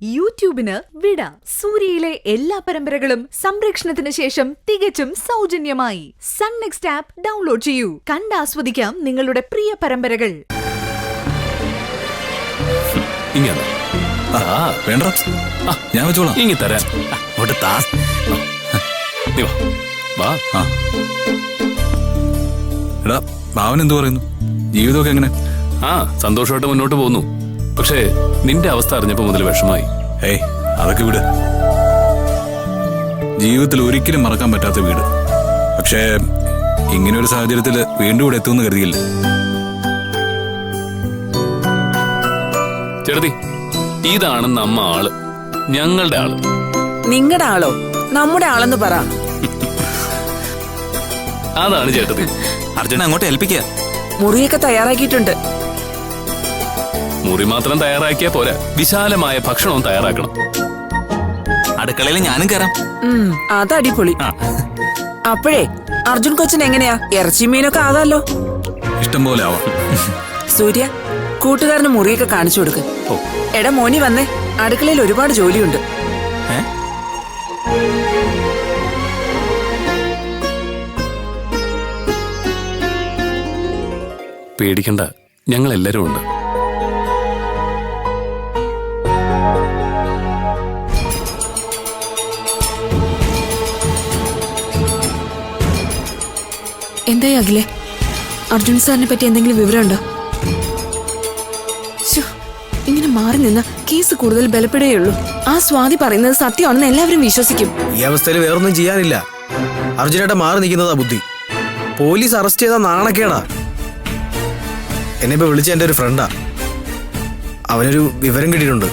യൂട്യൂബിന് വിട. സൂര്യയിലെ എല്ലാ പരമ്പരകളും സംരക്ഷണത്തിന് ശേഷം തികച്ചും സൗജന്യമായി സൺ നെക്സ്റ്റ് ആപ്പ് ഡൗൺലോഡ് ചെയ്യൂ. കണ്ടാസ്വദിക്കാം നിങ്ങളുടെ പ്രിയ പരമ്പരകൾ. ഞാൻ വെച്ചോളാം. ഇങ്ങി തരാം. എടാ, ഭാവൻ എന്തു പറയുന്നു? ജീവിതമൊക്കെ എങ്ങനെ? സന്തോഷമായിട്ട് മുന്നോട്ട് പോകുന്നു. പക്ഷേ നിന്റെ അവസ്ഥ അറിഞ്ഞപ്പോ മുതൽ വിഷമായി. ഏയ്, അതൊക്കെ വീട്. ജീവിതത്തിൽ ഒരിക്കലും മറക്കാൻ പറ്റാത്ത വീട്. പക്ഷേ ഇങ്ങനെ ഒരു സാഹചര്യത്തിൽ വീണ്ടും ഇവിടെ എത്തുമെന്ന് കരുതിയില്ല. ചേട്ടത്തി, ഇതാണ് നമ്മ ആള്, ഞങ്ങളുടെ ആള്. നിങ്ങളുടെ ആളോ? നമ്മുടെ ആളെന്ന് പറ. അതാണ് ചേട്ടത്തി. അർജുന അങ്ങോട്ട് ഏൽപ്പിക്കുക. മുറിയൊക്കെ തയ്യാറാക്കിയിട്ടുണ്ട്. മുറി മാത്രം തയ്യാറാക്കിയാ പോരാ, വിശാലമായ ഭക്ഷണവും തയ്യാറാക്കണം. അടുക്കളയിൽ ഞാനും കയറാം. അതടിപൊളി. അപ്പോഴേ അർജുൻ കൊച്ചൻ എങ്ങനെയാ? ഇറച്ചി മീനൊക്കെ ആകാമല്ലോ. ഇഷ്ടം പോലെ ആവാം. സൂര്യ, കൂട്ടുകാരന് മുറിയൊക്കെ കാണിച്ചു കൊടുക്ക്. എടാ മോനി വന്നേ, അടുക്കളയിൽ ഒരുപാട് ജോലിയുണ്ട്. പേടിക്കണ്ട, ഞങ്ങൾ എല്ലാരും ഉണ്ട്. എന്തായി അഖിലേ? അർജുൻ സാറിനെ പറ്റി എന്തെങ്കിലും വിവരമുണ്ടോ? ഇങ്ങനെ മാറി നിന്ന് കേസ് കൂടുതൽ ബലപ്പെടുകയുള്ളൂ. ആ സ്വാതി പറയുന്നത് സത്യമാണെന്ന് എല്ലാവരും വിശ്വസിക്കും. ഈ അവസ്ഥയിൽ വേറൊന്നും ചെയ്യാനില്ല. അർജുനേട്ട മാറി നിൽക്കുന്നതാ ബുദ്ധി. പോലീസ് അറസ്റ്റ് ചെയ്ത നാണക്കേടാ. എന്നെ ഇപ്പൊ വിളിച്ച എന്റെ ഒരു ഫ്രണ്ടാ. അവനൊരു വിവരം കിട്ടിയിട്ടുണ്ട്.